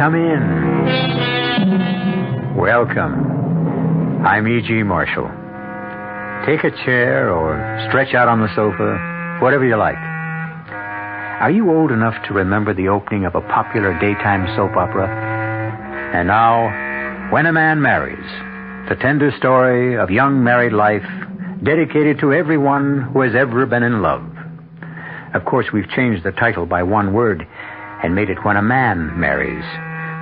come in. Welcome. I'm E.G. Marshall. Take a chair or stretch out on the sofa, whatever you like. Are you old enough to remember the opening of a popular daytime soap opera? And now, When a Man Marries, the tender story of young married life dedicated to everyone who has ever been in love. Of course, we've changed the title by one word and made it When a Man Marries.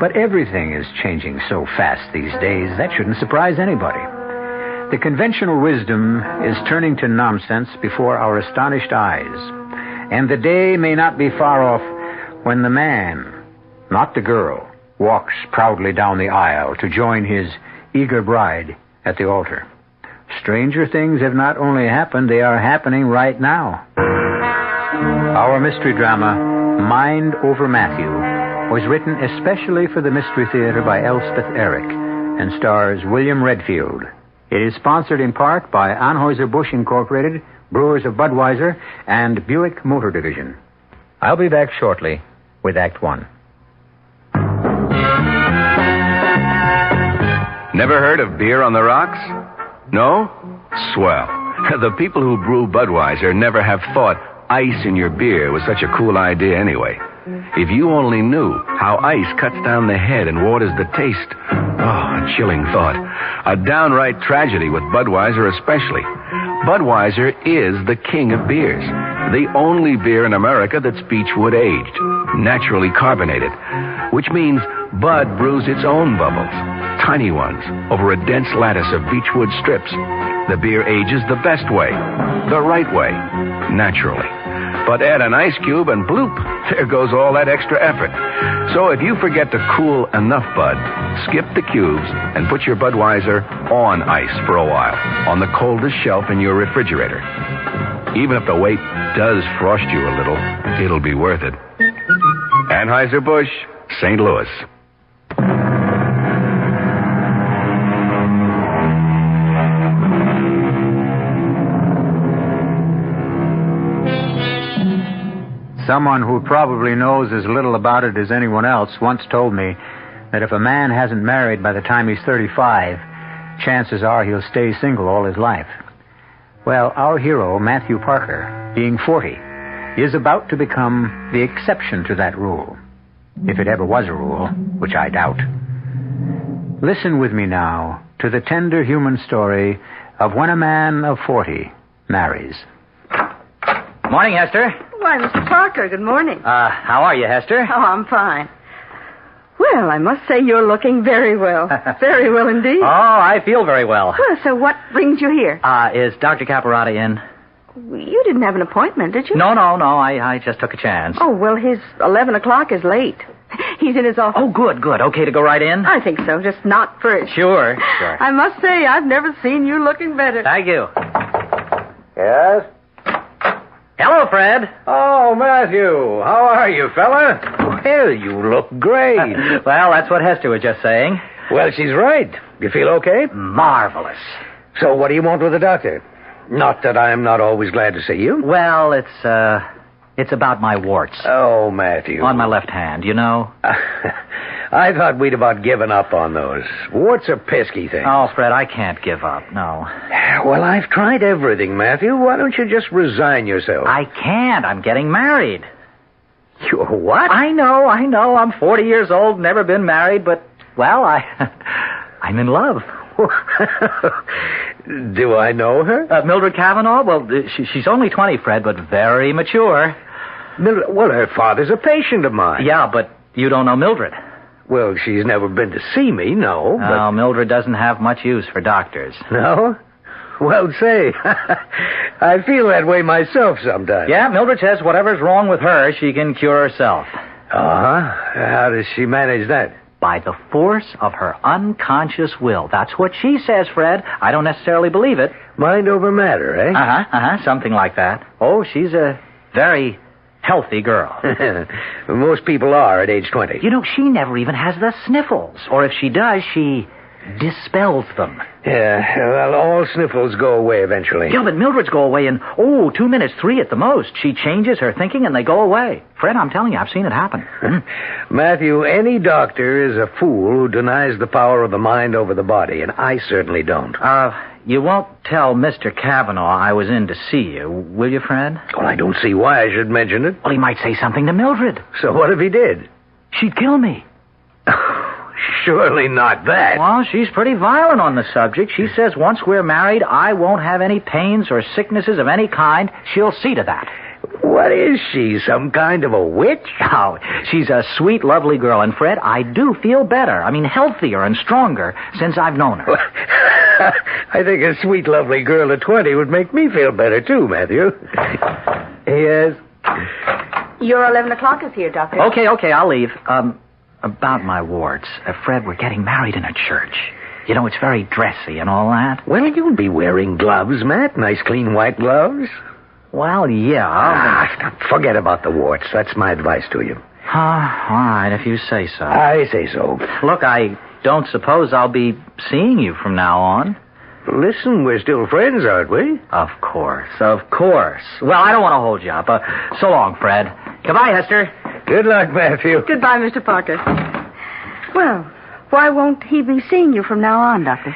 But everything is changing so fast these days, that shouldn't surprise anybody. The conventional wisdom is turning to nonsense before our astonished eyes. And the day may not be far off when the man, not the girl, walks proudly down the aisle to join his eager bride at the altar. Stranger things have not only happened, they are happening right now. Our mystery drama, Mind Over Matthew, was written especially for the Mystery Theater by Elspeth Eric and stars William Redfield. It is sponsored in part by Anheuser-Busch Incorporated, Brewers of Budweiser, and Buick Motor Division. I'll be back shortly with Act One. Never heard of beer on the rocks? No? Swell. The people who brew Budweiser never have thought ice in your beer was such a cool idea anyway. If you only knew how ice cuts down the head and waters the taste. Oh, a chilling thought. A downright tragedy with Budweiser especially. Budweiser is the king of beers. The only beer in America that's beechwood aged, naturally carbonated, which means Bud brews its own bubbles, tiny ones, over a dense lattice of beechwood strips. The beer ages the best way, the right way, naturally. But add an ice cube and bloop, there goes all that extra effort. So if you forget to cool enough Bud, skip the cubes and put your Budweiser on ice for a while, on the coldest shelf in your refrigerator. Even if the wait does frost you a little, it'll be worth it. Anheuser-Busch, St. Louis. Someone who probably knows as little about it as anyone else once told me that if a man hasn't married by the time he's 35, chances are he'll stay single all his life. Well, our hero, Matthew Parker, being 40, is about to become the exception to that rule. If it ever was a rule, which I doubt. Listen with me now to the tender human story of when a man of 40 marries. Morning, Hester. Why, Mr. Parker, good morning. How are you, Hester? Oh, I'm fine. Well, I must say you're looking very well. Very well indeed. Oh, I feel very well. Well, so what brings you here? Is Dr. Caparata in? You didn't have an appointment, did you? No. I just took a chance. Oh, well, his 11 o'clock is late. He's in his office. Oh, good. Okay to go right in? I think so, just not first. Sure. I must say, I've never seen you looking better. Thank you. Yes? Hello, Fred. Oh, Matthew. How are you, fella? Well, you look great. Well, that's what Hester was just saying. Well, she's right. You feel okay? Marvelous. So what do you want with the doctor? Not that I'm not always glad to see you. Well, it's about my warts. Oh, Matthew. On my left hand, you know. I thought we'd about given up on those. Warts are pesky things. Oh, Fred, I can't give up, no. Well, I've tried everything, Matthew. Why don't you just resign yourself? I can't. I'm getting married. You're what? I know. I'm 40 years old, never been married, but, well, I'm in love. Do I know her? Mildred Cavanaugh? Well, she's only 20, Fred, but very mature. Well, her father's a patient of mine. Yeah, but you don't know Mildred. Well, she's never been to see me, no. No, Mildred doesn't have much use for doctors. No? Well, say, I feel that way myself sometimes. Yeah, Mildred says whatever's wrong with her, she can cure herself. Uh-huh. How does she manage that? By the force of her unconscious will. That's what she says, Fred. I don't necessarily believe it. Mind over matter, eh? Something like that. Oh, she's a very healthy girl. Most people are at age 20. You know, she never even has the sniffles. Or if she does, she dispels them. Yeah, well, all sniffles go away eventually. Yeah, but Mildred's go away in, 2 minutes, 3 at the most. She changes her thinking and they go away. Fred, I'm telling you, I've seen it happen. Matthew, any doctor is a fool who denies the power of the mind over the body, and I certainly don't. You won't tell Mr. Cavanaugh I was in to see you, will you, Fred? Well, I don't see why I should mention it. Well, he might say something to Mildred. So what if he did? She'd kill me. Surely not that. Well, she's pretty violent on the subject. She says once we're married, I won't have any pains or sicknesses of any kind. She'll see to that. What is she, some kind of a witch? Oh, she's a sweet, lovely girl. And, Fred, I do feel better. I mean, healthier and stronger since I've known her. I think a sweet, lovely girl at 20 would make me feel better, too, Matthew. Yes. Your 11 o'clock is here, Doctor. Okay, I'll leave. About my warts. Fred, we're getting married in a church. You know, it's very dressy and all that. Well, you'll be wearing gloves, Matt. Nice, clean, white gloves. Well, yeah. Forget about the warts. That's my advice to you. All right, if you say so. I say so. Look, I don't suppose I'll be seeing you from now on. Listen, we're still friends, aren't we? Of course. Well, I don't want to hold you up. So long, Fred. Goodbye, Hester. Good luck, Matthew. Goodbye, Mr. Parker. Well, why won't he be seeing you from now on, Doctor?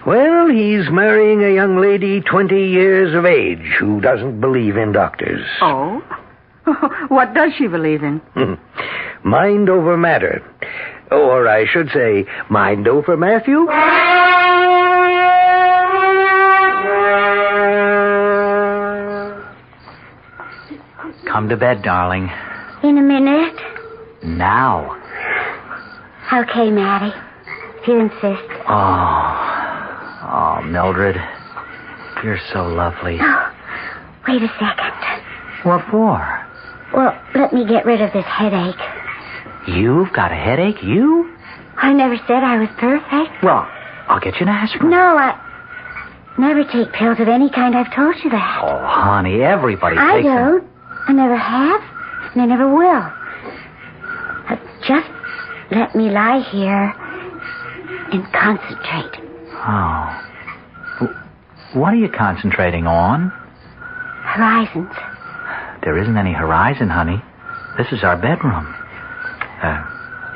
Well, he's marrying a young lady 20 years of age who doesn't believe in doctors. Oh? What does she believe in? Mind over matter. Or I should say, mind over Matthew. Come to bed, darling. In a minute. Now. Okay, Maddie. If you insist. Oh, Mildred. You're so lovely. Oh, wait a second. What for? Well, let me get rid of this headache. You've got a headache? You? I never said I was perfect. Well, I'll get you an aspirin. No, I never take pills of any kind. I've told you that. Oh, honey, everybody I takes them. don't. I never have, and I never will. Just let me lie here and concentrate. Oh. What are you concentrating on? Horizons. There isn't any horizon, honey. This is our bedroom.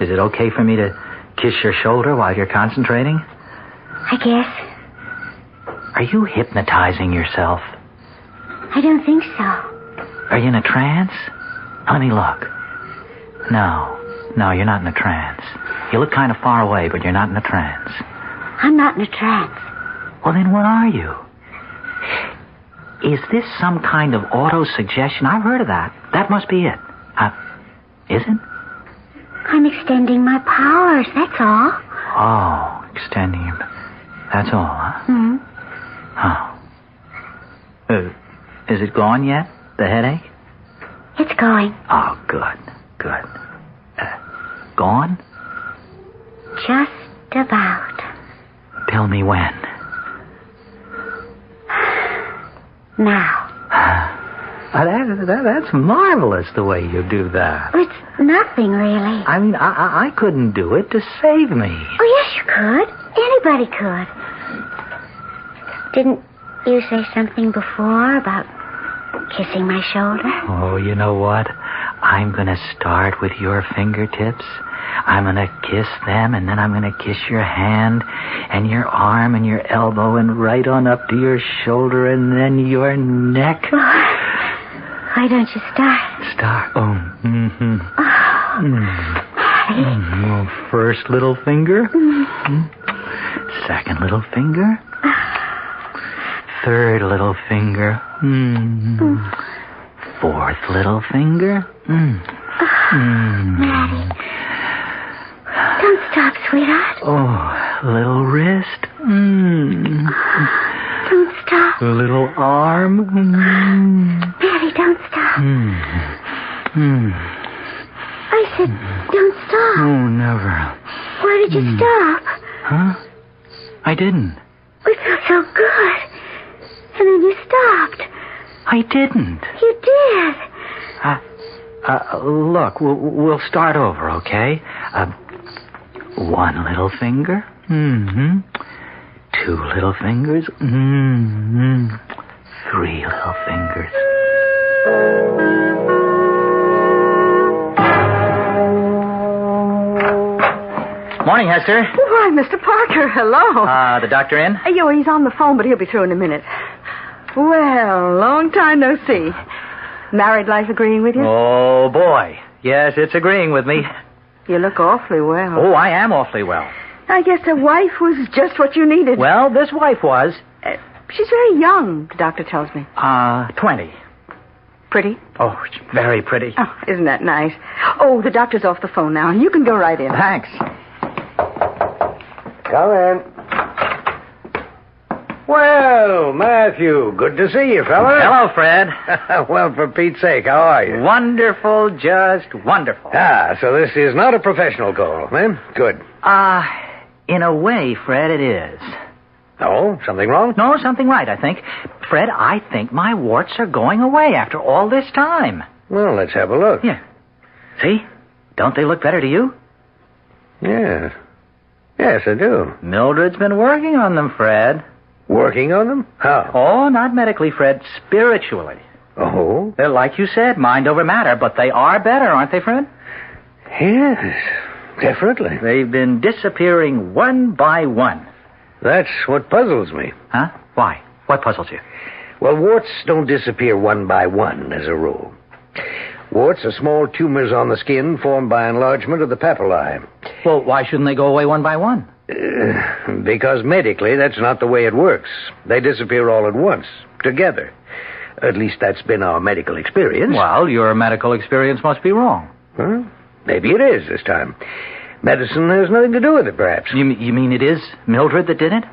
Is it okay for me to kiss your shoulder while you're concentrating? I guess. Are you hypnotizing yourself? I don't think so. Are you in a trance? Honey, look. No, you're not in a trance. You look kind of far away, but you're not in a trance. I'm not in a trance. Well, then what are you? Is this some kind of auto-suggestion? I've heard of that. That must be it. Is it? I'm extending my powers, that's all. Oh, extending your... That's all, huh? Mm-hmm. Oh. Is it gone yet, the headache? It's going. Oh, good. Gone? Just about. Tell me when. Now. That's marvelous, the way you do that. It's nothing, really. I mean, I couldn't do it to save me. Oh, yes, you could. Anybody could. Didn't you say something before about kissing my shoulder? Oh, you know what? I'm going to start with your fingertips. I'm going to kiss them, and then I'm going to kiss your hand and your arm and your elbow and right on up to your shoulder and then your neck. Why don't you start? Start? Oh, mm-hmm. Maddie. Well, first little finger. Mm-hmm. Second little finger. Third little finger. Mm-hmm. Fourth little finger. Maddie. Don't stop, sweetheart. Oh, little wrist. Don't stop. Little arm. Maddie, don't stop. I said, don't stop. Oh, never. Why did you stop? Huh? I didn't. We felt so good. And then you stopped. I didn't. You did. Look, we'll start over, okay? One little finger. Mm-hmm. 2 little fingers. Mm-hmm. 3 little fingers. Morning, Hester. Why, Mr. Parker, hello. The doctor in? He's on the phone, but he'll be through in a minute. Well, long time no see. Married life agreeing with you? Oh, boy. Yes, it's agreeing with me. You look awfully well. Oh, I am awfully well. I guess a wife was just what you needed. Well, this wife was. She's very young, the doctor tells me. 20. Pretty? Oh, she's very pretty. Oh, isn't that nice? Oh, the doctor's off the phone now. You can go right in. Thanks. Come in. Well, Matthew, good to see you, fella. Hello, Fred. Well, for Pete's sake, how are you? Wonderful, just wonderful. So this is not a professional call, eh? Good. In a way, Fred, it is. Oh, something wrong? No, something right, I think. Fred, I think my warts are going away after all this time. Well, let's have a look. Here. See? Don't they look better to you? Yes. Yes, I do. Mildred's been working on them, Fred. Working on them? How? Oh, not medically, Fred. Spiritually. Oh? They're like you said, mind over matter, but they are better, aren't they, Fred? Yes, definitely. They've been disappearing one by one. That's what puzzles me. Huh? Why? What puzzles you? Well, warts don't disappear one by one, as a rule. Warts are small tumors on the skin formed by enlargement of the papillae. Well, why shouldn't they go away one by one? Because medically, that's not the way it works. They disappear all at once, together. At least that's been our medical experience. Well, your medical experience must be wrong. Well, maybe it is this time. Medicine has nothing to do with it, perhaps. You mean it is Mildred that did it?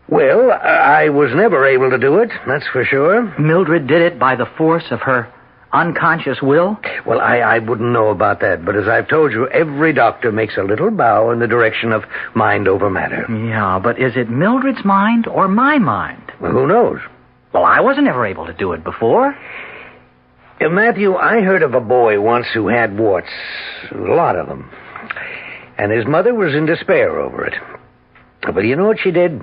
Well, I was never able to do it, that's for sure. Mildred did it by the force of her unconscious will? Well, I wouldn't know about that, but as I've told you, every doctor makes a little bow in the direction of mind over matter. Yeah, but is it Mildred's mind or my mind? Well, who knows? Well, I wasn't ever able to do it before. Matthew, I heard of a boy once who had warts. A lot of them. And his mother was in despair over it. But you know what she did?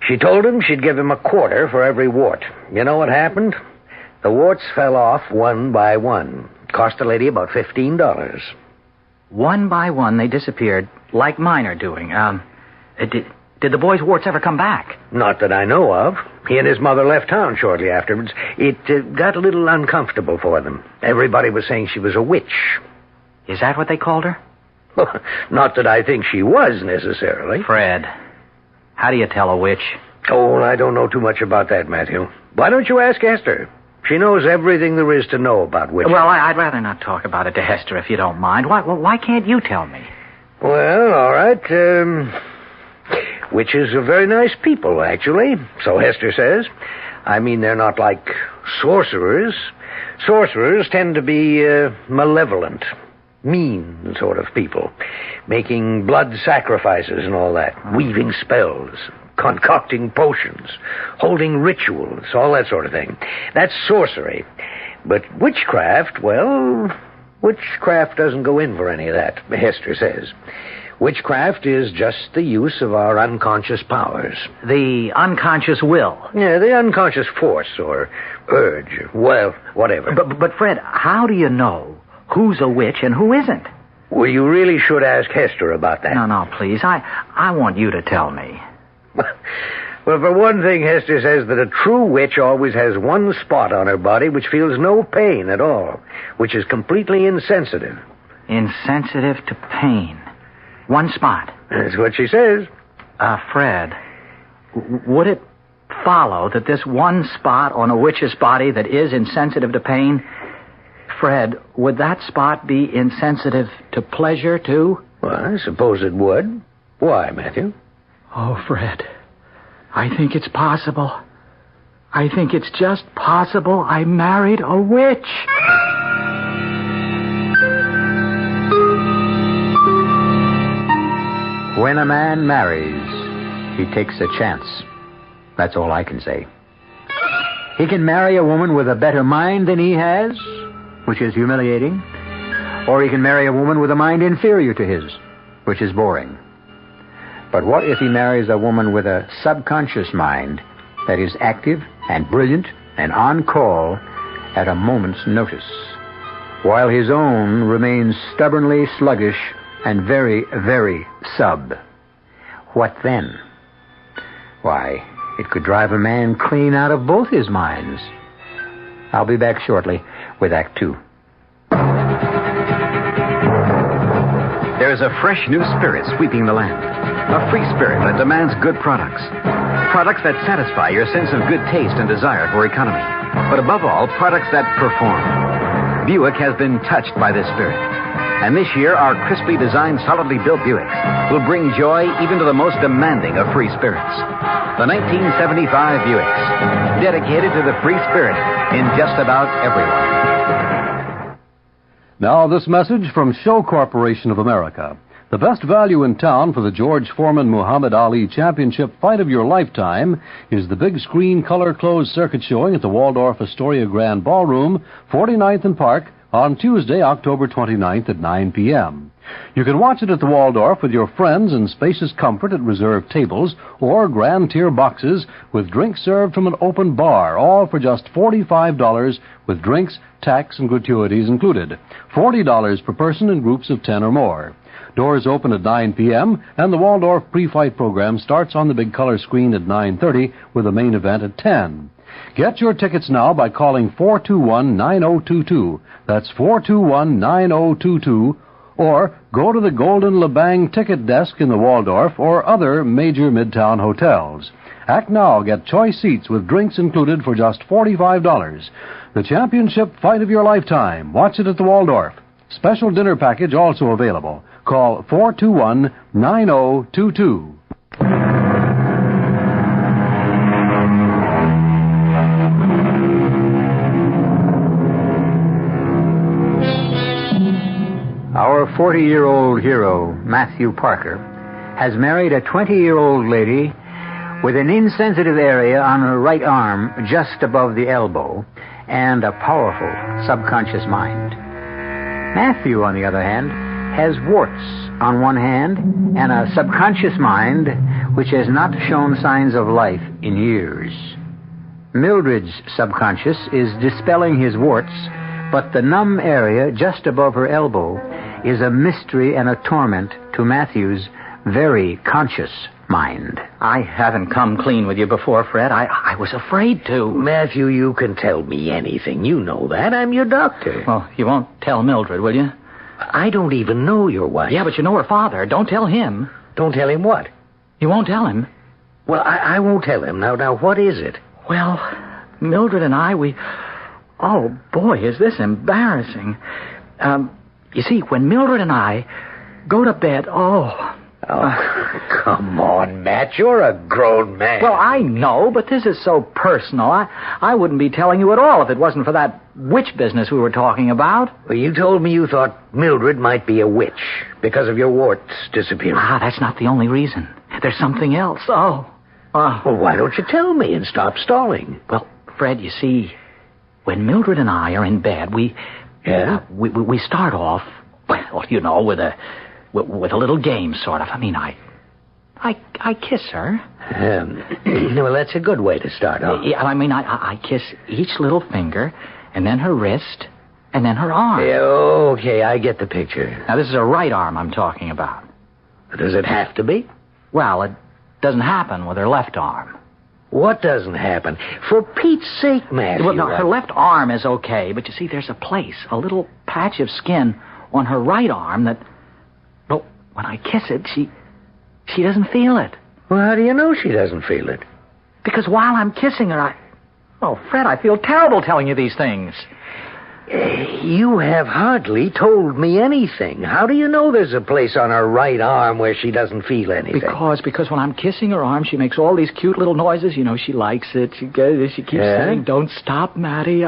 She told him she'd give him $0.25 for every wart. You know what happened? The warts fell off one by one. Cost the lady about $15. One by one, they disappeared, like mine are doing. Did the boy's warts ever come back? Not that I know of. He and his mother left town shortly afterwards. It got a little uncomfortable for them. Everybody was saying she was a witch. Is that what they called her? Not that I think she was, necessarily. Fred, how do you tell a witch? Oh, I don't know too much about that, Matthew. Why don't you ask Hester? She knows everything there is to know about witches. Well, I'd rather not talk about it to Hester, if you don't mind. Why can't you tell me? Well, all right. Witches are very nice people, actually. So Hester says. I mean, they're not like sorcerers. Sorcerers tend to be malevolent, mean sort of people, making blood sacrifices and all that, weaving spells, concocting potions, holding rituals, all that sort of thing. That's sorcery. But witchcraft, well, witchcraft doesn't go in for any of that, Hester says. Witchcraft is just the use of our unconscious powers. The unconscious will. Yeah, the unconscious force or urge, well, whatever. But Fred, how do you know who's a witch and who isn't? Well, you really should ask Hester about that. No, please. I want you to tell me. Well, for one thing, Hester says that a true witch always has one spot on her body which feels no pain at all, which is completely insensitive. Insensitive to pain. One spot. That's what she says. Fred, would it follow that this one spot on a witch's body that is insensitive to pain, Fred, would that spot be insensitive to pleasure, too? Well, I suppose it would. Why, Matthew? Oh, Fred, I think it's possible. I think it's just possible I married a witch. When a man marries, he takes a chance. That's all I can say. He can marry a woman with a better mind than he has, which is humiliating, or he can marry a woman with a mind inferior to his, which is boring. But what if he marries a woman with a subconscious mind that is active and brilliant and on call at a moment's notice, while his own remains stubbornly sluggish and very, very sub? What then? Why, it could drive a man clean out of both his minds. I'll be back shortly with Act 2. There's a fresh new spirit sweeping the land. A free spirit that demands good products. Products that satisfy your sense of good taste and desire for economy. But above all, products that perform. Buick has been touched by this spirit. And this year, our crisply designed, solidly built Buicks will bring joy even to the most demanding of free spirits. The 1975 Buicks, dedicated to the free spirit in just about everyone. Now, this message from Show Corporation of America. The best value in town for the George Foreman Muhammad Ali Championship Fight of Your Lifetime is the big screen color closed circuit showing at the Waldorf Astoria Grand Ballroom, 49th and Park, on Tuesday, October 29th at 9 p.m. You can watch it at the Waldorf with your friends in spacious comfort at reserved tables or grand tier boxes with drinks served from an open bar, all for just $45 with drinks, tax, and gratuities included. $40 per person in groups of 10 or more. Doors open at 9 p.m., and the Waldorf pre-fight program starts on the big color screen at 9:30 with the main event at 10. Get your tickets now by calling 421-9022. That's 421-9022. Or go to the Golden LeBang ticket desk in the Waldorf or other major midtown hotels. Act now. Get choice seats with drinks included for just $45. The championship fight of your lifetime. Watch it at the Waldorf. Special dinner package also available. Call 421-9022. Our 40-year-old hero, Matthew Parker, has married a 20-year-old lady with an insensitive area on her right arm just above the elbow and a powerful subconscious mind. Matthew, on the other hand, has warts on one hand and a subconscious mind which has not shown signs of life in years. Mildred's subconscious is dispelling his warts, but the numb area just above her elbow is a mystery and a torment to Matthew's very conscious mind. I haven't come clean with you before, Fred. I was afraid to. Matthew, you can tell me anything. You know that. I'm your doctor. Well, you won't tell Mildred, will you? I don't even know your wife. Yeah, but you know her father. Don't tell him. Don't tell him what? You won't tell him? Well, I won't tell him. Now, what is it? Well, Mildred and I, Oh, boy, is this embarrassing. You see, when Mildred and I go to bed, come on, Matt. You're a grown man. Well, I know, but this is so personal. I wouldn't be telling you at all if it wasn't for that witch business we were talking about. Well, you told me you thought Mildred might be a witch because of your warts disappearing. That's not the only reason. There's something else. Well, why don't you tell me and stop stalling? Well, Fred, you see, when Mildred and I are in bed, we start off, well, you know, with a little game, sort of. I mean, I kiss her. Well, that's a good way to start off. Yeah, I mean, I kiss each little finger, and then her wrist, and then her arm. Yeah, okay, I get the picture. Now, this is her right arm I'm talking about. Does it have to be? Well, it doesn't happen with her left arm. What doesn't happen? For Pete's sake, Matthew. Well, no, her left arm is okay, but you see, there's a little patch of skin on her right arm that, well, when I kiss it, she doesn't feel it. Well, how do you know she doesn't feel it? Because while I'm kissing her, Fred, I feel terrible telling you these things. You have hardly told me anything. How do you know there's a place on her right arm where she doesn't feel anything? Because when I'm kissing her arm, she makes all these cute little noises. You know, she likes it. She keeps saying, "Don't stop, Matty."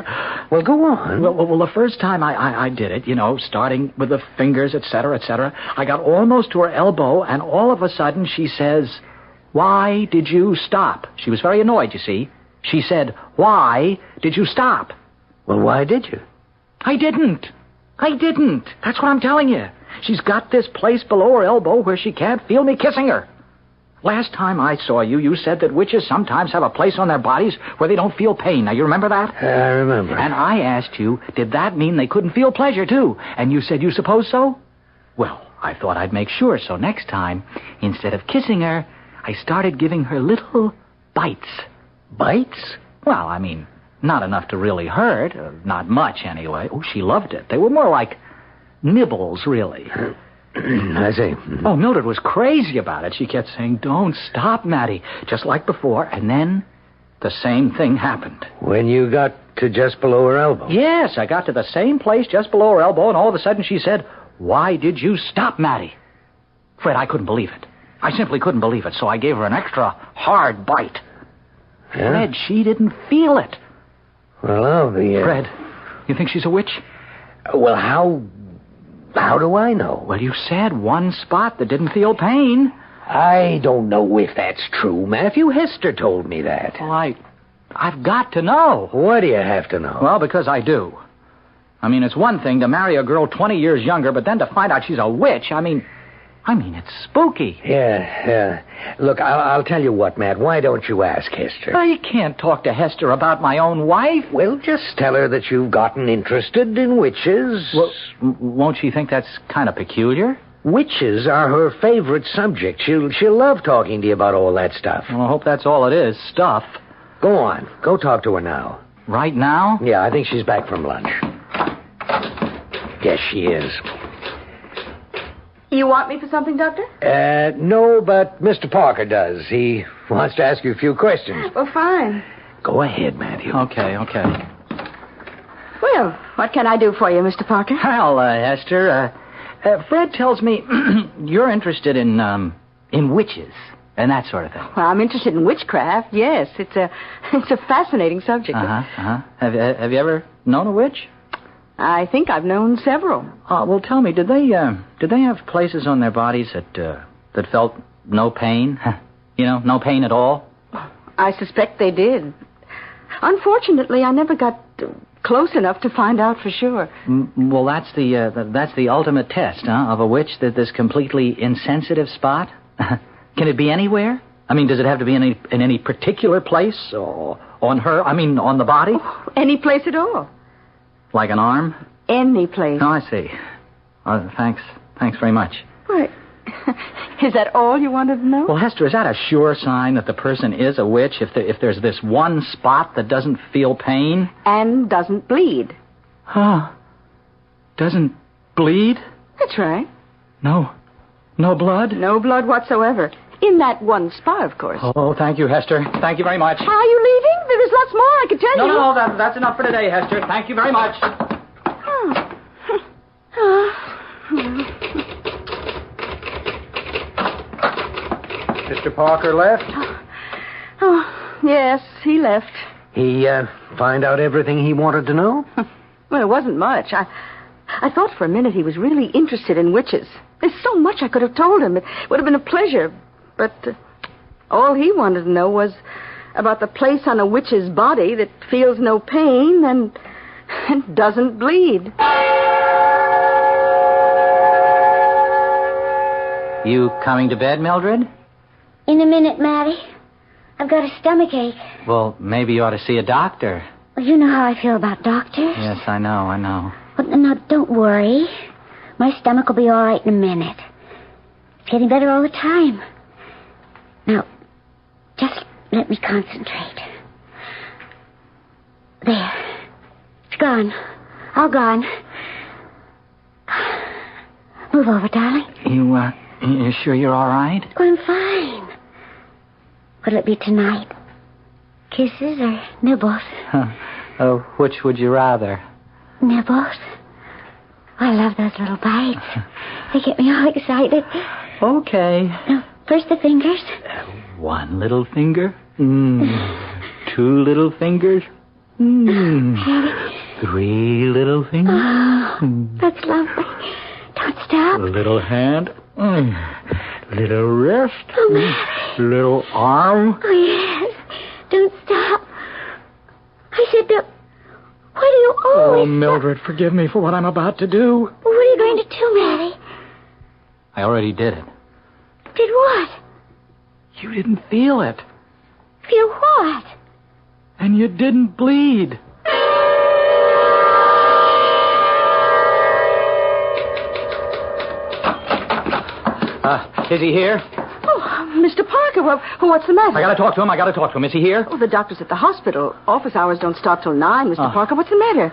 Well, go on. Well, the first time I did it, you know, starting with the fingers, etc., I got almost to her elbow, and all of a sudden she says, "Why did you stop?" She was very annoyed, you see. She said, "Why did you stop?" Well, why did you? I didn't. That's what I'm telling you. She's got this place below her elbow where she can't feel me kissing her. Last time I saw you, you said that witches sometimes have a place on their bodies where they don't feel pain. Now, you remember that? I remember. And I asked you, did that mean they couldn't feel pleasure, too? And you said you suppose so? Well, I thought I'd make sure, so next time, instead of kissing her, I started giving her little bites. Bites? Well, I mean, not enough to really hurt. Not much, anyway. Oh, she loved it. They were more like nibbles, really. I see. Oh, Mildred was crazy about it. She kept saying, don't stop, Matty, just like before. And then the same thing happened. When you got to just below her elbow? Yes, I got to the same place just below her elbow, and all of a sudden she said, why did you stop, Matty? Fred, I couldn't believe it. I simply couldn't believe it, so I gave her an extra hard bite. Yeah? Fred, she didn't feel it. Well, I'll be... Fred, you think she's a witch? Well, how do I know? Well, you said one spot that didn't feel pain. I don't know if that's true, Matthew. Hester told me that. Well, I've got to know. Why do you have to know? Well, because I do. I mean, it's one thing to marry a girl 20 years younger, but then to find out she's a witch, I mean, it's spooky. Yeah. Look, I'll tell you what, Matt. Why don't you ask Hester? I can't talk to Hester about my own wife. Well, just tell her that you've gotten interested in witches. Well, won't she think that's kind of peculiar? Witches are her favorite subject. She'll love talking to you about all that stuff. Well, I hope that's all it is, stuff. Go on. Go talk to her now. Right now? Yeah, I think she's back from lunch. Yes, she is. You want me for something, Doctor? No, but Mr. Parker does. He wants to ask you a few questions. Well, fine. Go ahead, Matthew. Okay. Well, what can I do for you, Mr. Parker? Well, Hester, Fred tells me you're interested in witches and that sort of thing. Well, I'm interested in witchcraft, yes. It's a fascinating subject. Uh-huh. Have you ever known a witch? I think I've known several. Well, tell me, did they have places on their bodies that felt no pain? No pain at all? I suspect they did. Unfortunately, I never got close enough to find out for sure. Well, that's the ultimate test, of a witch, this completely insensitive spot. Can it be anywhere? I mean, does it have to be in any particular place or on her? I mean, on the body? Oh, any place at all. Like an arm? Any place. Oh, I see. Thanks very much. What? Is that all you wanted to know? Well, Hester, is that a sure sign that the person is a witch if there's this one spot that doesn't feel pain? And doesn't bleed. Huh. Doesn't bleed? That's right. No blood? No blood whatsoever. In that one spot, of course. Oh, thank you, Hester. Thank you very much. Are you leaving? There's lots more I could tell you. No, that's enough for today, Hester. Thank you very much. Mr. Parker left? Oh, yes, he left. He find out everything he wanted to know? Well, it wasn't much. I thought for a minute he was really interested in witches. There's so much I could have told him. It would have been a pleasure. But all he wanted to know was about the place on a witch's body that feels no pain and doesn't bleed. You coming to bed, Mildred? In a minute, Matty. I've got a stomachache. Well, maybe you ought to see a doctor. Well, you know how I feel about doctors. Yes, I know. Well, no, don't worry. My stomach will be all right in a minute. It's getting better all the time. Now, just let me concentrate. There. It's gone. All gone. Move over, darling. You sure you're all right? Oh, I'm fine. What'll it be tonight? Kisses or nibbles? Which would you rather? Nibbles. I love those little bites. They get me all excited. Okay. Now, first the fingers. One little finger. Two little fingers. Three little fingers. Oh, that's lovely. Don't stop. A little hand. Little wrist. Oh, Mary. Little arm. Oh, yes. Don't stop. I said don't. Why do you always... Oh, Mildred, forgive me for what I'm about to do. Well, what are you going to do, Matty? I already did it. Did what? You didn't feel it. Feel what? And you didn't bleed. Is he here? Oh, Mr. Parker, what's the matter? I gotta talk to him. Is he here? Oh, the doctor's at the hospital. Office hours don't start till 9, Mr. Parker. What's the matter?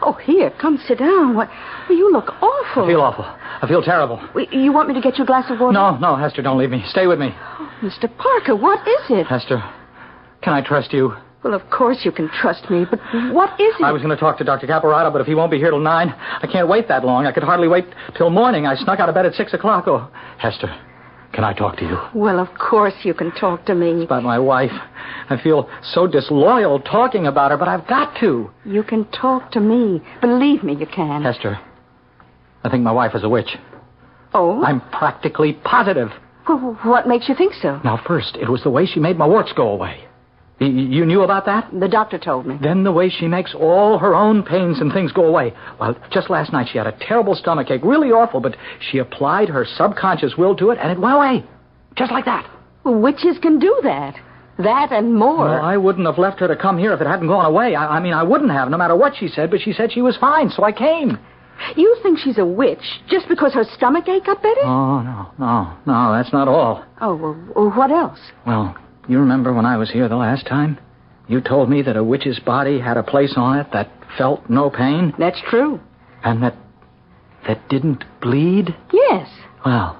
Oh, here, come sit down. Well, you look awful. I feel awful. I feel terrible. You want me to get you a glass of water? No, Hester, don't leave me. Stay with me. Oh, Mr. Parker, what is it? Hester, can I trust you? Well, of course you can trust me, but what is it? I was going to talk to Dr. Caparotto, but if he won't be here till 9, I can't wait that long. I could hardly wait till morning. I snuck out of bed at 6 o'clock. Oh, Hester, can I talk to you? Well, of course you can talk to me. It's about my wife. I feel so disloyal talking about her, but I've got to. You can talk to me. Believe me, you can. Hester, I think my wife is a witch. Oh? I'm practically positive. Well, what makes you think so? Now, first, it was the way she made my warts go away. You knew about that? The doctor told me. Then the way she makes all her own pains and things go away. Well, just last night she had a terrible stomachache, really awful, but she applied her subconscious will to it, and it went away. Just like that. Well, witches can do that. That and more. Well, I wouldn't have left her to come here if it hadn't gone away. I mean, I wouldn't have, no matter what she said, but she said she was fine, so I came. You think she's a witch just because her stomachache got better? Oh, no, that's not all. Oh, well, what else? Well, you remember when I was here the last time? You told me that a witch's body had a place on it that felt no pain? That's true. And that didn't bleed? Yes. Well,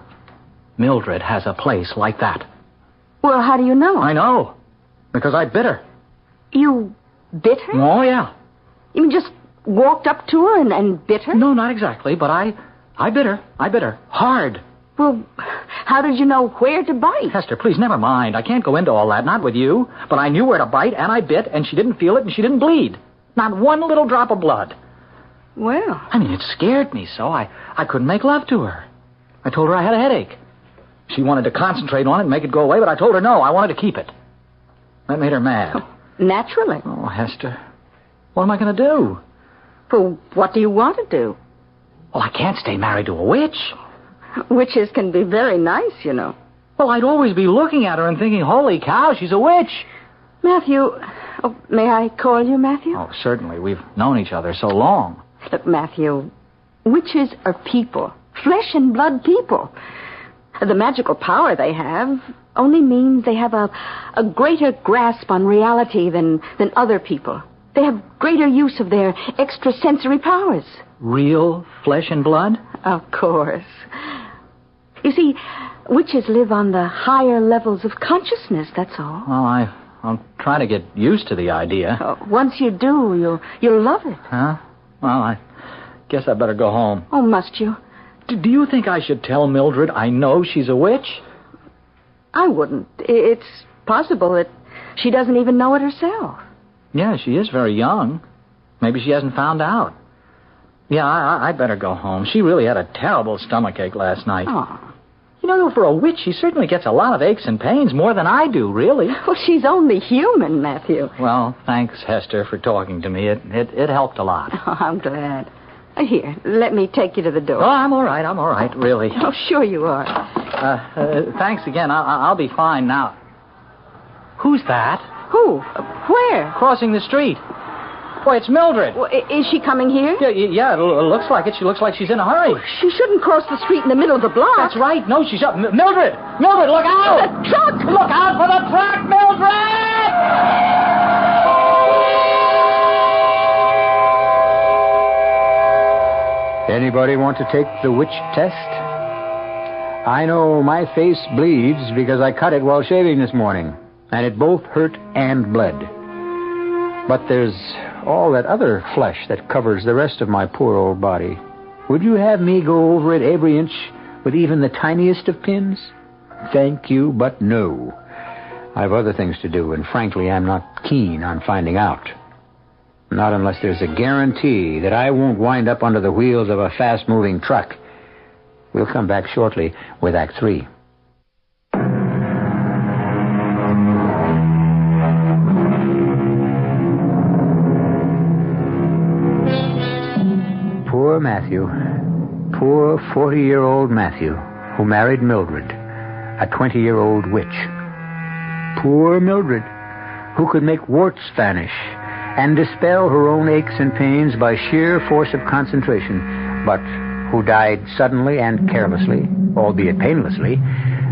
Mildred has a place like that. Well, how do you know? I know. Because I bit her. You bit her? Oh, yeah. You mean just walked up to her and bit her? No, not exactly, but I bit her. I bit her. Hard. Well, how did you know where to bite? Hester, please, never mind. I can't go into all that, not with you. But I knew where to bite, and I bit, and she didn't feel it, and she didn't bleed. Not one little drop of blood. Well. I mean, it scared me so I couldn't make love to her. I told her I had a headache. She wanted to concentrate on it and make it go away, but I told her no, I wanted to keep it. That made her mad. Oh, naturally. Oh, Hester, what am I going to do? Well, what do you want to do? Well, I can't stay married to a witch. Witches can be very nice, you know. Well, I'd always be looking at her and thinking, holy cow, she's a witch. Matthew, may I call you Matthew? Oh, certainly. We've known each other so long. Look, Matthew, witches are people, flesh and blood people. The magical power they have only means they have a greater grasp on reality than other people. They have greater use of their extrasensory powers. Real flesh and blood? Of course. You see, witches live on the higher levels of consciousness, that's all. Well, I'll try to get used to the idea. Once you do, you'll love it. Huh? Well, I guess I better go home. Oh, must you? Do you think I should tell Mildred I know she's a witch? I wouldn't. It's possible that she doesn't even know it herself. Yeah, she is very young. Maybe she hasn't found out. Yeah, I'd better go home. She really had a terrible stomachache last night. Oh. You know, for a witch, she certainly gets a lot of aches and pains, more than I do, really. Well, she's only human, Matthew. Well, thanks, Hester, for talking to me. It helped a lot. Oh, I'm glad. Here, let me take you to the door. Oh, I'm all right, really. Oh, sure you are. Thanks again. I'll be fine now. Who's that? Who? Where? Crossing the street. Boy, it's Mildred. Well, is she coming here? Yeah, it looks like it. She looks like she's in a hurry. She shouldn't cross the street in the middle of the block. That's right. No, she's up. Mildred, look out! The truck! Look out for the truck, Mildred! Anybody want to take the witch test? I know my face bleeds because I cut it while shaving this morning, and it both hurt and bled. But there's all that other flesh that covers the rest of my poor old body. Would you have me go over it every inch with even the tiniest of pins? Thank you, but no. I've other things to do, and frankly, I'm not keen on finding out. Not unless there's a guarantee that I won't wind up under the wheels of a fast-moving truck. We'll come back shortly with Act 3. Poor Matthew. Poor 40-year-old Matthew, who married Mildred, a 20-year-old witch. Poor Mildred, who could make warts vanish and dispel her own aches and pains by sheer force of concentration, but who died suddenly and carelessly, albeit painlessly,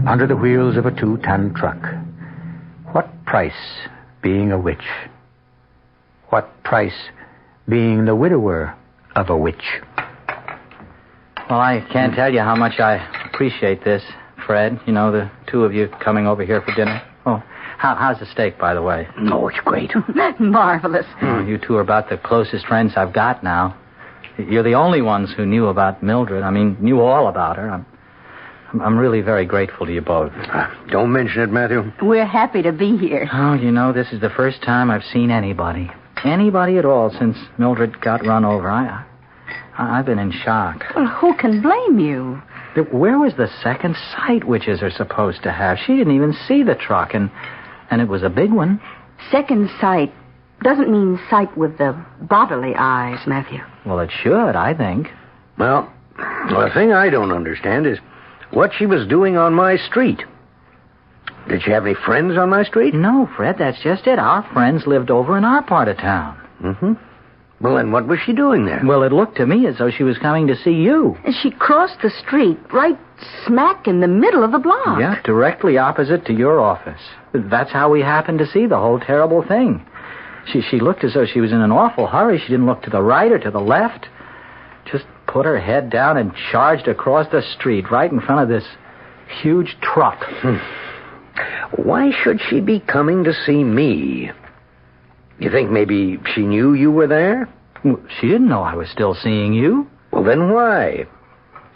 under the wheels of a 2-ton truck. What price being a witch? What price being the widower of a witch? Well, I can't tell you how much I appreciate this, Fred. You know, the two of you coming over here for dinner. Oh, how's the steak, by the way? Oh, it's great. Marvelous. You two are about the closest friends I've got now. You're the only ones who knew about Mildred. I mean, knew all about her. I'm really very grateful to you both. Don't mention it, Matthew. We're happy to be here. Oh, you know, this is the first time I've seen anybody at all since Mildred got run over. I've been in shock. Well, who can blame you? Where was the second sight witches are supposed to have? She didn't even see the truck, and it was a big one. Second sight doesn't mean sight with the bodily eyes, Matthew. Well, it should, I think. Well, the thing I don't understand is what she was doing on my street. Did she have any friends on my street? No, Fred, that's just it. Our friends lived over in our part of town. Mm-hmm. Well, then what was she doing there? Well, it looked to me as though she was coming to see you. She crossed the street right smack in the middle of the block. Yeah, directly opposite to your office. That's how we happened to see the whole terrible thing. She looked as though she was in an awful hurry. She didn't look to the right or to the left. Just put her head down and charged across the street right in front of this huge truck. Why should she be coming to see me? You think maybe she knew you were there? She didn't know I was still seeing you. Well, then why?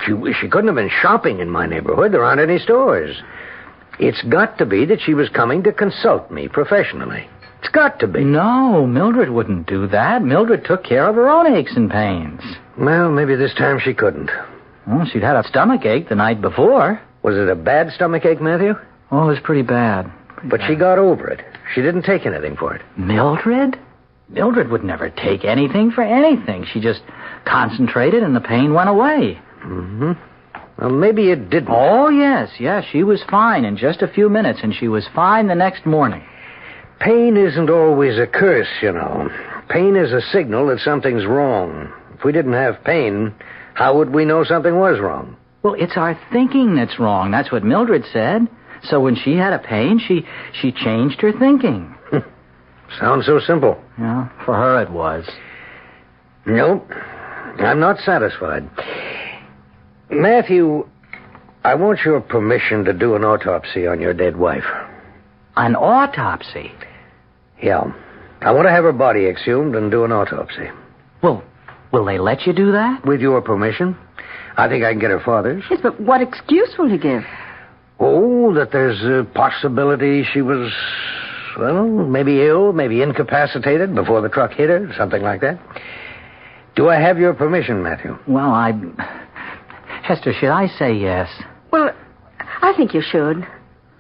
She couldn't have been shopping in my neighborhood. There aren't any stores. It's got to be that she was coming to consult me professionally. It's got to be. No, Mildred wouldn't do that. Mildred took care of her own aches and pains. Well, maybe this time she couldn't. Well, she'd had a stomach ache the night before. Was it a bad stomach ache, Matthew? Oh, it was pretty bad. But she got over it. She didn't take anything for it. Mildred? Mildred would never take anything for anything. She just concentrated and the pain went away. Mm-hmm. Well, maybe it didn't. Oh, yes. She was fine in just a few minutes, and she was fine the next morning. Pain isn't always a curse, you know. Pain is a signal that something's wrong. If we didn't have pain, how would we know something was wrong? Well, it's our thinking that's wrong. That's what Mildred said. So when she had a pain, she changed her thinking. Sounds so simple. Yeah, for her it was. Nope. I'm not satisfied. Matthew, I want your permission to do an autopsy on your dead wife. An autopsy? Yeah. I want to have her body exhumed and do an autopsy. Well, will they let you do that? With your permission. I think I can get her father's. Yes, but what excuse will you give? Oh, that there's a possibility she was, well, maybe ill, maybe incapacitated before the truck hit her, something like that. Do I have your permission, Matthew? Well, Hester, should I say yes? Well, I think you should.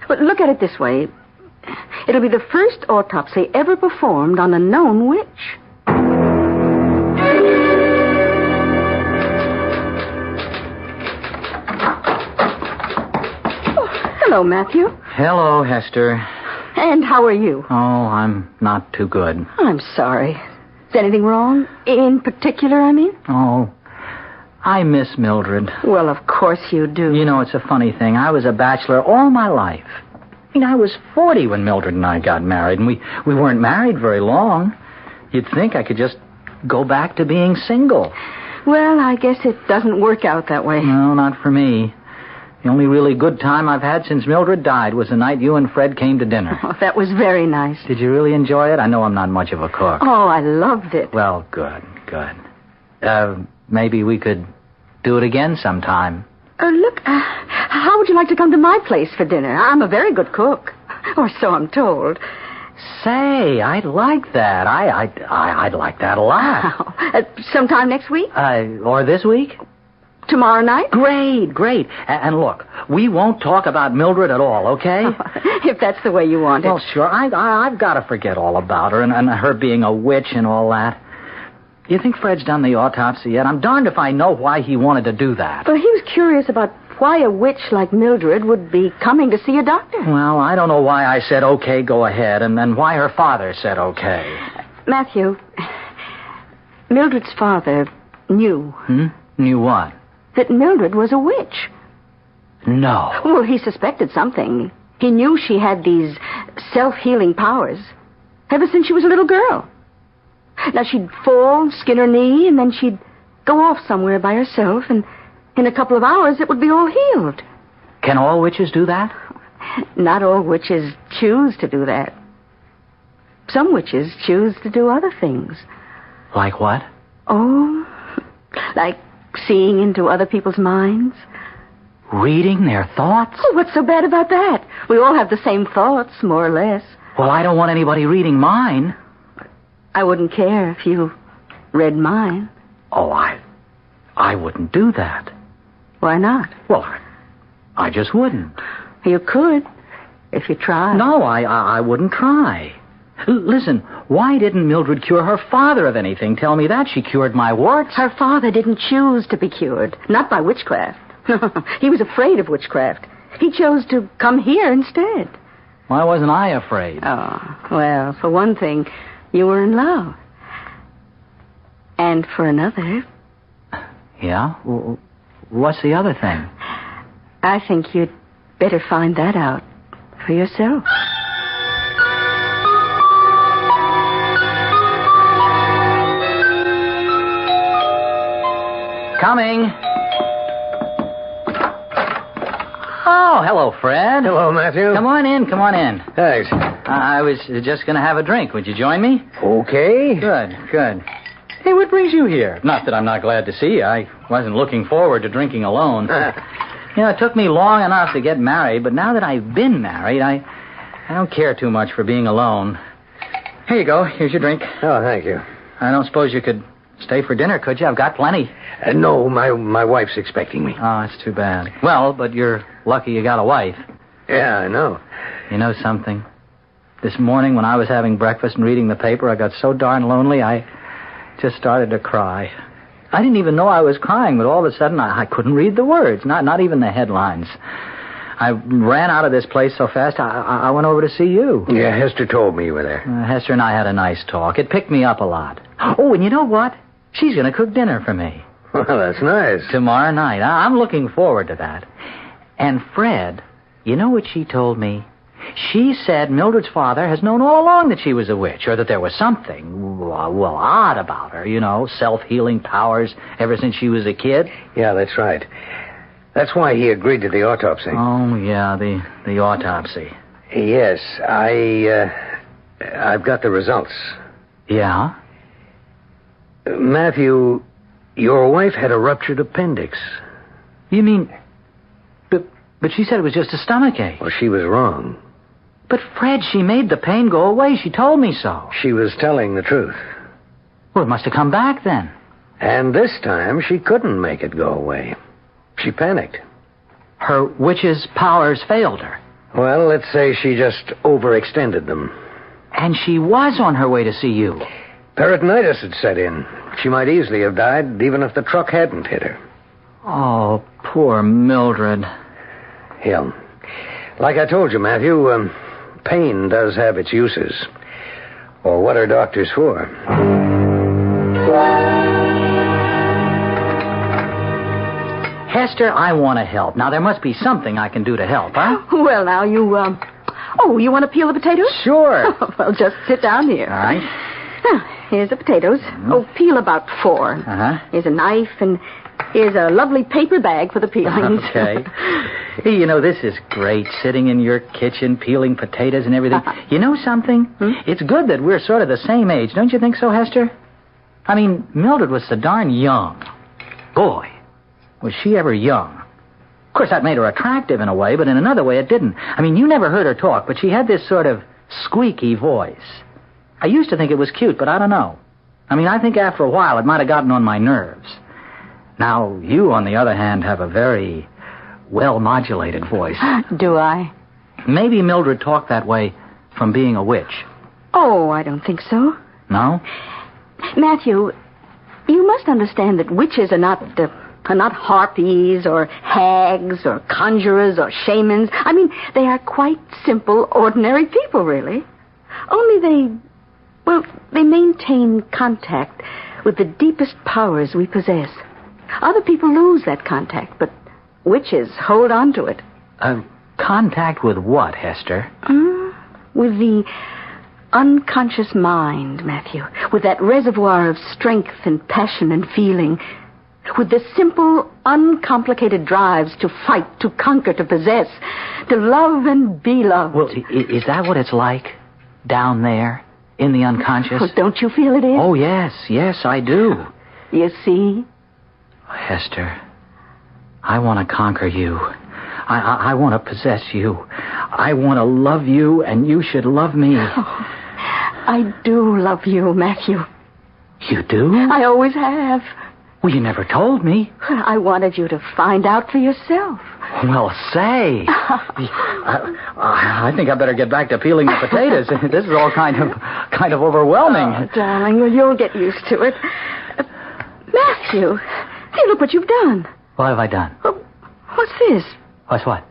But look at it this way. It'll be the first autopsy ever performed on a known witch. Hello, Matthew. Hello, Hester. And how are you? Oh, I'm not too good. I'm sorry. Is anything wrong? In particular, I mean? Oh, I miss Mildred. Well, of course you do. You know, it's a funny thing. I was a bachelor all my life. I mean, I was 40 when Mildred and I got married, and we weren't married very long. You'd think I could just go back to being single. Well, I guess it doesn't work out that way. No, not for me. The only really good time I've had since Mildred died was the night you and Fred came to dinner. Oh, that was very nice. Did you really enjoy it? I know I'm not much of a cook. Oh, I loved it. Well, good. Maybe we could do it again sometime. Look, how would you like to come to my place for dinner? I'm a very good cook. Or so I'm told. Say, I'd like that. I'd like that a lot. Sometime next week? Or this week? Tomorrow night? Great. And look, we won't talk about Mildred at all, okay? If that's the way you want it. Well, sure. I've got to forget all about her and her being a witch and all that. You think Fred's done the autopsy yet? I'm darned if I know why he wanted to do that. Well, he was curious about why a witch like Mildred would be coming to see a doctor. Well, I don't know why I said, okay, go ahead, and then why her father said okay. Matthew, Mildred's father knew. Knew what? That Mildred was a witch. No. Well, he suspected something. He knew she had these self-healing powers ever since she was a little girl. Now, she'd fall, skin her knee, and then she'd go off somewhere by herself, and in a couple of hours it would be all healed. Can all witches do that? Not all witches choose to do that. Some witches choose to do other things. Like what? Oh, like seeing into other people's minds. Reading their thoughts? Oh, what's so bad about that? We all have the same thoughts, more or less. Well, I don't want anybody reading mine. I wouldn't care if you read mine. Oh, I wouldn't do that. Why not? Well, I just wouldn't. You could, if you tried. No, I wouldn't try. Listen, why didn't Mildred cure her father of anything? Tell me that. She cured my warts. Her father didn't choose to be cured, not by witchcraft. He was afraid of witchcraft. He chose to come here instead. Why wasn't I afraid? Oh, well, for one thing, you were in love. And for another... Yeah? What's the other thing? I think you'd better find that out for yourself. Coming. Oh, hello, Fred. Hello, Matthew. Come on in. Thanks. I was just going to have a drink. Would you join me? Okay. Good. Hey, what brings you here? Not that I'm not glad to see you. I wasn't looking forward to drinking alone. It took me long enough to get married, but now that I've been married, I don't care too much for being alone. Here you go. Here's your drink. Oh, thank you. I don't suppose you could stay for dinner, could you? I've got plenty. No, my wife's expecting me. Oh, it's too bad. Well, but you're lucky you got a wife. Yeah, I know. You know something? This morning when I was having breakfast and reading the paper, I got so darn lonely, I just started to cry. I didn't even know I was crying, but all of a sudden I couldn't read the words, not even the headlines. I ran out of this place so fast, I went over to see you. Yeah, Hester told me you were there. Hester and I had a nice talk. It picked me up a lot. Oh, and you know what? She's going to cook dinner for me. Well, that's nice. Tomorrow night. I'm looking forward to that. And Fred, you know what she told me? She said Mildred's father has known all along that she was a witch, or that there was something, well, odd about her, self-healing powers ever since she was a kid. Yeah, that's right. That's why he agreed to the autopsy. Oh, yeah, the autopsy. Yes, I've got the results. Yeah? Matthew, your wife had a ruptured appendix. You mean... But she said it was just a stomachache. Well, she was wrong. But, Fred, she made the pain go away. She told me so. She was telling the truth. Well, it must have come back then. And this time, she couldn't make it go away. She panicked. Her witch's powers failed her. Well, let's say she just overextended them. And she was on her way to see you. Peritonitis had set in. She might easily have died, even if the truck hadn't hit her. Oh, poor Mildred. Yeah. Like I told you, Matthew, pain does have its uses. Or what are doctors for? Hester, I want to help. Now, there must be something I can do to help, huh? Well, now, you want to peel the potatoes? Sure. Well, just sit down here. All right. Now, here's the potatoes. Oh, peel about 4. Uh-huh. Here's a knife, and here's a lovely paper bag for the peelings. Okay. Hey, this is great, sitting in your kitchen, peeling potatoes and everything. You know something? It's good that we're sort of the same age. Don't you think so, Hester? I mean, Mildred was so darn young. Boy, was she ever young. Of course, that made her attractive in a way, but in another way it didn't. I mean, you never heard her talk, but she had this sort of squeaky voice. I used to think it was cute, but I don't know. I mean, I think after a while it might have gotten on my nerves. Now, you, on the other hand, have a very well-modulated voice. Do I? Maybe Mildred talked that way from being a witch. Oh, I don't think so. No? Matthew, you must understand that witches are not are not harpies or hags or conjurers or shamans. I mean, they are quite simple, ordinary people, really. Only they maintain contact with the deepest powers we possess. Other people lose that contact, but witches hold on to it. Contact with what, Hester? With the unconscious mind, Matthew. With that reservoir of strength and passion and feeling. With the simple, uncomplicated drives to fight, to conquer, to possess, to love and be loved. Well, is that what it's like down there in the unconscious? Well, don't you feel it is? Oh, yes, I do. You see? Hester, I want to conquer you. I want to possess you. I want to love you, and you should love me. Oh, I do love you, Matthew. You do? I always have. Well, you never told me. I wanted you to find out for yourself. Well, say. I think I better get back to peeling the potatoes. This is all kind of overwhelming. Oh, darling, well, you'll get used to it. Matthew, hey, look what you've done. What have I done? What's this? What's what?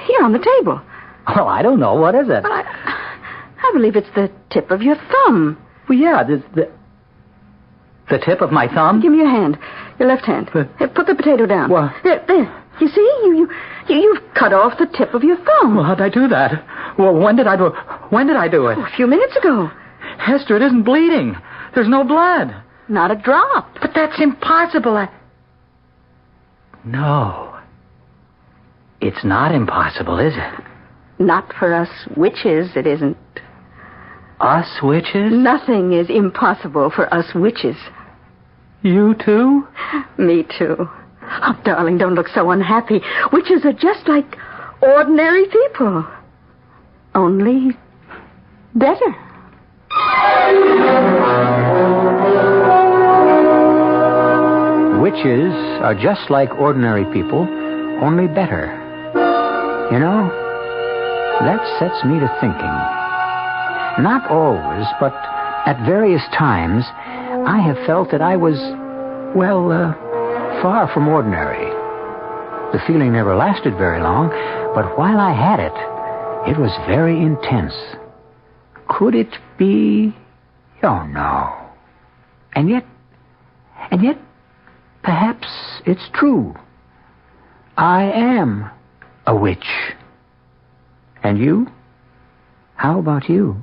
Here on the table. Oh, I don't know. What is it? Well, I believe it's the tip of your thumb. Well, yeah, the tip of my thumb? Give me your hand. Your left hand. Here, put the potato down. What? There. You see? You've cut off the tip of your thumb. Well, how'd I do that? Well, when did I do it? A few minutes ago. Hester, it isn't bleeding. There's no blood. Not a drop. But that's impossible. No. It's not impossible, is it? Not for us witches, it isn't. Us witches? Nothing is impossible for us witches. You too? Me too. Oh, darling, don't look so unhappy. Witches are just like ordinary people. Only better. Witches are just like ordinary people, only better. You know, that sets me to thinking. Not always, but at various times, I have felt that I was, far from ordinary. The feeling never lasted very long, but while I had it, it was very intense. Could it be? Oh, no. And yet, perhaps it's true. I am a witch. And you? How about you?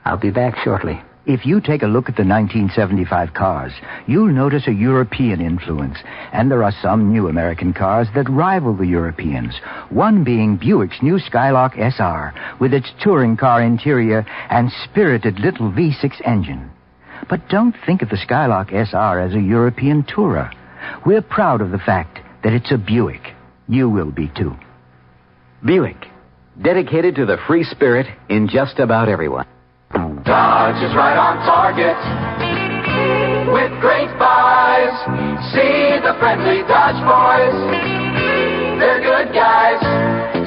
I'll be back shortly. If you take a look at the 1975 cars, you'll notice a European influence. And there are some new American cars that rival the Europeans. One being Buick's new Skylark SR, with its touring car interior and spirited little V6 engine. But don't think of the Skylark SR as a European tourer. We're proud of the fact that it's a Buick. You will be, too. Buick, dedicated to the free spirit in just about everyone. Dodge is right on target with great buys. See the friendly Dodge boys. They're good guys.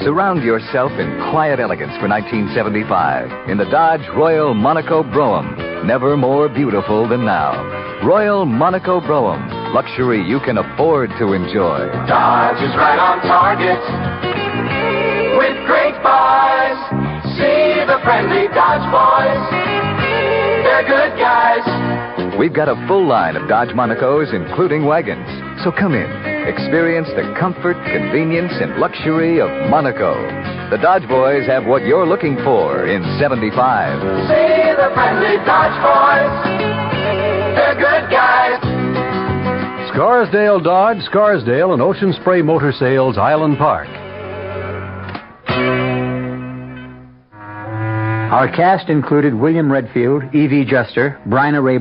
Surround yourself in quiet elegance for 1975 in the Dodge Royal Monaco Brougham. Never more beautiful than now. Royal Monaco Brougham. Luxury you can afford to enjoy. Dodge is right on target with great buys. See the friendly Dodge boys. They're good guys. We've got a full line of Dodge Monacos, including wagons. So come in. Experience the comfort, convenience, and luxury of Monaco. The Dodge boys have what you're looking for in 75. See the friendly Dodge boys. They're good guys. Scarsdale Dodge, Scarsdale, and Ocean Spray Motor Sales, Island Park. Our cast included William Redfield, Evie Juster, Bryna Ray